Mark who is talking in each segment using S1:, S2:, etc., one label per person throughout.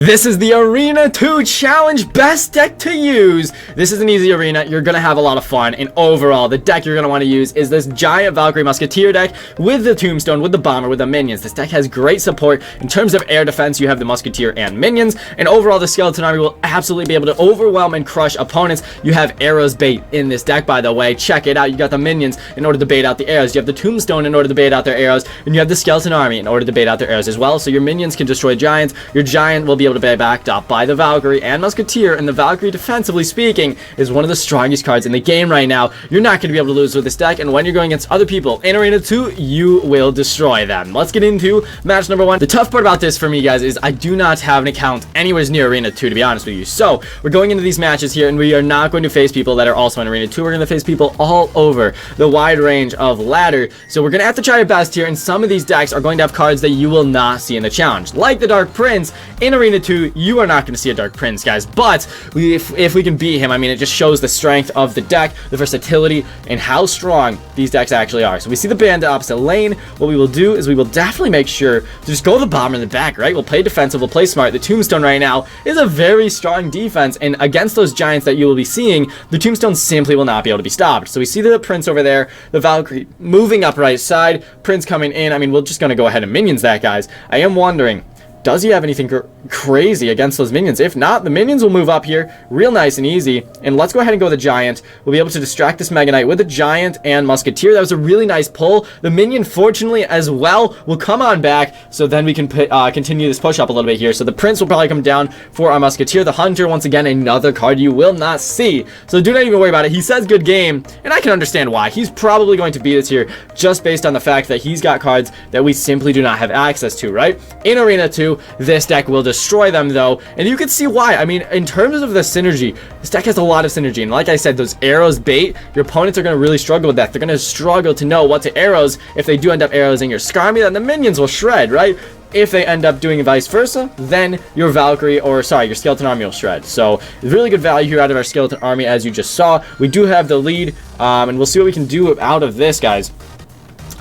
S1: This is the Arena 2 Challenge best deck to use. This is an easy arena. You're going to have a lot of fun. And overall, the deck you're going to want to use is this giant Valkyrie Musketeer deck with the Tombstone, with the Bomber, with the Minions. This deck has great support. In terms of air defense, you have the Musketeer and Minions. And overall, the Skeleton Army will absolutely be able to overwhelm and crush opponents. You have arrows bait in this deck, by the way. Check it out. You got the Minions in order to bait out the arrows. You have the Tombstone in order to bait out their arrows. And you have the Skeleton Army in order to bait out their arrows as well. So your Minions can destroy Giants. Your Giant will be able to be backed up by the Valkyrie and Musketeer, and the Valkyrie, defensively speaking, is one of the strongest cards in the game right now. You're not going to be able to lose with this deck, and when you're going against other people in Arena 2, you will destroy them. Let's get into match number 1. The tough part about this for me, guys, is I do not have an account anywhere near Arena 2, to be honest with you. So, we're going into these matches here, and we are not going to face people that are also in Arena 2. We're going to face people all over the wide range of ladder. So, we're going to have to try our best here, and some of these decks are going to have cards that you will not see in the challenge. Like the Dark Prince, in Arena 2, you are not going to see a Dark Prince, guys, but if we can beat him, I mean, it just shows the strength of the deck, the versatility, and how strong these decks actually are. So we see the Bandit opposite lane. What we will do is we will definitely make sure to just go the Bomber in the back, right? We'll play defensive, we'll play smart. The Tombstone right now is a very strong defense, and against those Giants that you will be seeing, the Tombstone simply will not be able to be stopped. So we see the Prince over there, the Valkyrie moving up right side, Prince coming in. I mean, we're just going to go ahead and Minions that, guys. I am wondering, does he have anything crazy against those Minions? If not, the Minions will move up here real nice and easy. And let's go ahead and go with the Giant. We'll be able to distract this Mega Knight with the Giant and Musketeer. That was a really nice pull. The Minion, fortunately, as well, will come on back. So then we can continue this push up a little bit here. So the Prince will probably come down for our Musketeer. The Hunter, once again, another card you will not see. So do not even worry about it. He says good game, and I can understand why. He's probably going to beat us here just based on the fact that he's got cards that we simply do not have access to, right? In Arena 2, this deck will destroy them, though, and you can see why. I mean, in terms of the synergy, this deck has a lot of synergy, and like I said, those arrows bait, your opponents are going to really struggle with that. They're going to struggle to know what to arrows. If they do end up arrowsing your Skarmy, then the Minions will shred, right? If they end up doing vice versa, then your Valkyrie, or sorry, your Skeleton Army will shred. So, really good value here out of our Skeleton Army, as you just saw. We do have the lead, and we'll see what we can do out of this, guys.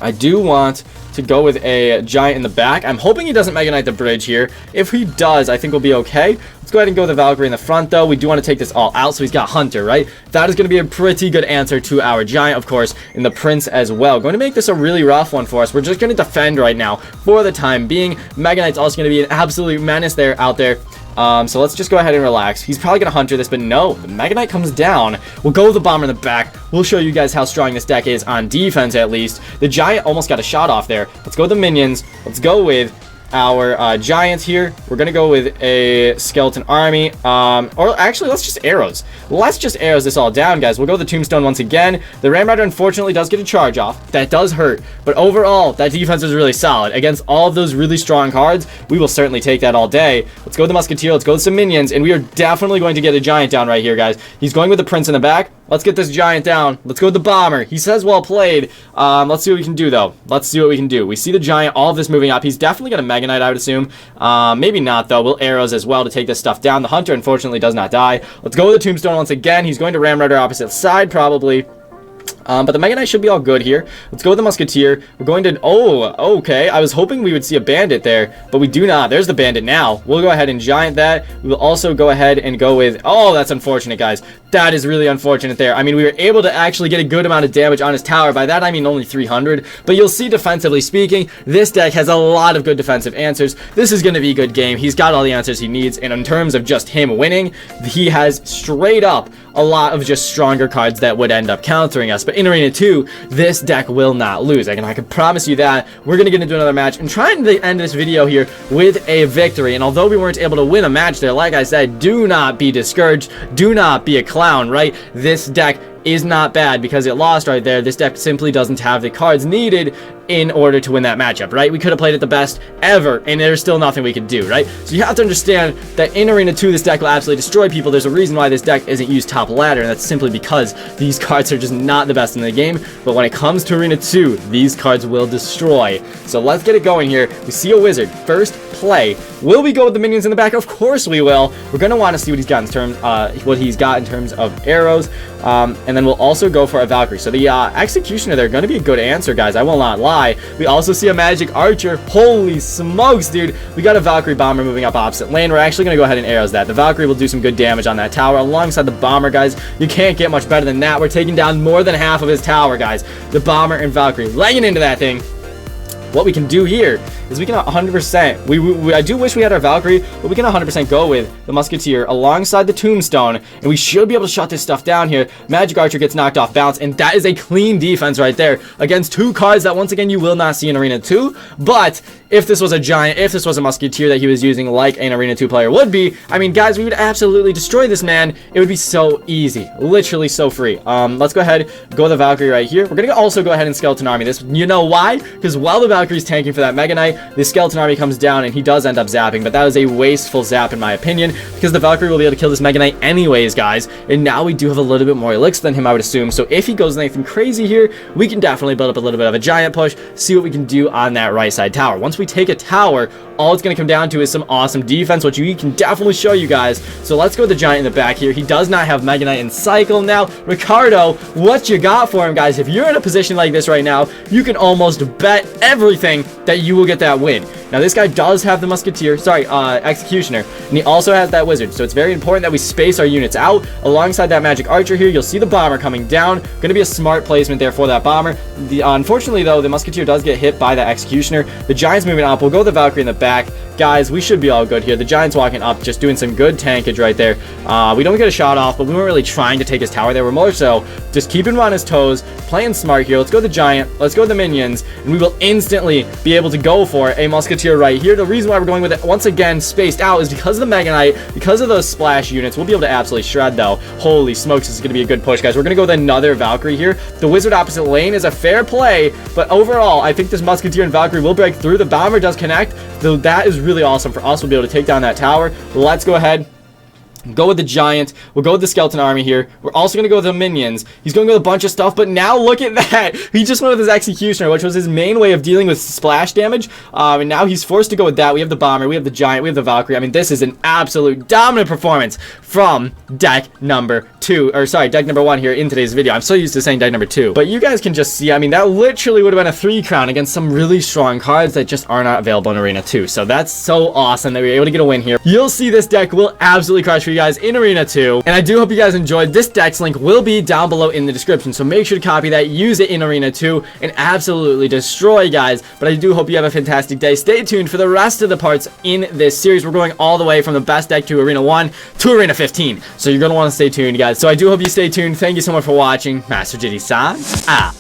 S1: I do want to go with a Giant in the back. I'm hoping he doesn't Mega Knight the bridge here. If he does, I think we'll be okay. Let's go ahead and go with the Valkyrie in the front, though. We do want to take this all out, so he's got Hunter, right? That is going to be a pretty good answer to our Giant, of course, and the Prince as well. Going to make this a really rough one for us. We're just going to defend right now for the time being. Mega Knight's also going to be an absolute menace out there. So let's just go ahead and relax. He's probably going to Hunter this, but no, the Mega Knight comes down. We'll go with the Bomber in the back. We'll show you guys how strong this deck is on defense, at least. The Giant almost got a shot off there. Let's go with the Minions. Let's go with our Giants here. We're gonna go with a Skeleton Army, or actually let's just arrows this all down, guys. We'll go with the Tombstone once again. The Ram Rider unfortunately does get a charge off. That does hurt, but overall that defense is really solid against all of those really strong cards. We will certainly take that all day. Let's go with the Musketeer. Let's go with some Minions, and we are definitely going to get a Giant down right here, guys. He's going with the Prince in the back. Let's get this Giant down. Let's go with the Bomber. He says well played. Let's see what we can do, though. Let's see what we can do. We see the Giant, all of this moving up. He's definitely going to Mega Knight, I would assume. Maybe not, though. We'll arrows as well to take this stuff down. The Hunter, unfortunately, does not die. Let's go with the Tombstone once again. He's going to Ram Rider opposite side, probably. But the Mega Knight should be all good here. Let's go with the Musketeer. We're going to... Oh, okay. I was hoping we would see a Bandit there, but we do not. There's the Bandit now. We'll go ahead and Giant that. We will also go ahead and go with... Oh, that's unfortunate, guys. That is really unfortunate there. I mean, we were able to actually get a good amount of damage on his tower. By that, I mean only 300. But you'll see, defensively speaking, this deck has a lot of good defensive answers. This is going to be a good game. He's got all the answers he needs. And in terms of just him winning, he has straight up a lot of just stronger cards that would end up countering us. But in Arena 2, this deck will not lose. I can promise you that. We're going to get into another match and trying to end this video here with a victory. And although we weren't able to win a match there, like I said, do not be discouraged. Do not be a clown, right? This deck is not bad because it lost right there. This deck simply doesn't have the cards needed in order to win that matchup, right? We could have played it the best ever, and there's still nothing we could do, right? So you have to understand that in Arena 2, this deck will absolutely destroy people. There's a reason why this deck isn't used top ladder, and that's simply because these cards are just not the best in the game. But when it comes to Arena 2, these cards will destroy. So let's get it going here. We see a Wizard. First play. Will we go with the Minions in the back? Of course we will. We're going to want to see what he's got in terms of arrows. And then we'll also go for a Valkyrie. So the Executioner there going to be a good answer, guys. I will not lie. die. We also see a magic archer. Holy smokes, dude. We got a Valkyrie bomber moving up opposite lane. We're actually going to go ahead and arrows that. The Valkyrie will do some good damage on that tower alongside the bomber, guys. You can't get much better than that. We're taking down more than half of his tower, guys. The bomber and Valkyrie laying into that thing. What we can do here is we can 100%, I do wish we had our Valkyrie, but we can 100% go with the Musketeer alongside the Tombstone, and we should be able to shut this stuff down here. Magic Archer gets knocked off balance, and that is a clean defense right there against two cards that, once again, you will not see in Arena 2, but if this was a Giant, if this was a Musketeer that he was using like an Arena 2 player would be, I mean, guys, we would absolutely destroy this man. It would be so easy, literally so free. Let's go ahead, go with the Valkyrie right here. We're going to also go ahead and Skeleton Army this. You know why? Because while the Valkyrie's tanking for that Mega Knight, the Skeleton Army comes down and he does end up zapping, but that was a wasteful zap in my opinion, because the Valkyrie will be able to kill this Mega Knight anyways, guys, and now we do have a little bit more elixir than him, I would assume. So if he goes anything crazy here, we can definitely build up a little bit of a giant push, see what we can do on that right side tower. Once we take a tower, all it's going to come down to is some awesome defense, which we can definitely show you guys. So let's go with the Giant in the back here. He does not have Mega Knight in cycle. Now, Ricardo, what you got for him, guys? If you're in a position like this right now, you can almost bet everything that you will get that win. Now, this guy does have the Musketeer, Executioner, and he also has that Wizard, so it's very important that we space our units out. Alongside that Magic Archer here, you'll see the Bomber coming down. Going to be a smart placement there for that Bomber. Unfortunately, though, the Musketeer does get hit by that Executioner. The Giant's moving up. We'll go with the Valkyrie in the back. Guys, we should be all good here. The Giant's walking up, just doing some good tankage right there. We don't get a shot off, but we weren't really trying to take his tower there. We're more so just keeping him on his toes, playing smart here. Let's go with the Giant. Let's go with the Minions, and we will instantly be able to go for a Musketeer right here. The reason why we're going with it, once again, spaced out, is because of the Mega Knight, because of those splash units. We'll be able to absolutely shred, though. Holy smokes, this is going to be a good push, guys. We're going to go with another Valkyrie here. The Wizard opposite lane is a fair play, but overall, I think this Musketeer and Valkyrie will break through. The Bomber does connect, though that is really awesome for us. We'll be able to take down that tower. Let's go ahead, go with the Giant. We'll go with the Skeleton Army here. We're also going to go with the Minions. He's going to go with a bunch of stuff, but now look at that. He just went with his Executioner, which was his main way of dealing with splash damage. And now he's forced to go with that. We have the Bomber, we have the Giant, we have the Valkyrie. I mean, this is an absolute dominant performance from deck number 2, or sorry, deck number 1 here in today's video. I'm so used to saying deck number 2, but you guys can just see, I mean, that literally would have been a 3 crown against some really strong cards that just are not available in Arena 2. So that's so awesome that we were able to get a win here. You'll see this deck will absolutely crush for you guys in Arena 2, and I do hope you guys enjoyed. This deck's link will be down below in the description, so make sure to copy that, use it in Arena 2, and absolutely destroy, guys. But I do hope you have a fantastic day. Stay tuned for the rest of the parts in this series. We're going all the way from the best deck to Arena 1 to Arena 15, so you're going to want to stay tuned, guys. So I do hope you stay tuned. Thank you so much for watching. Master Diddy signs out.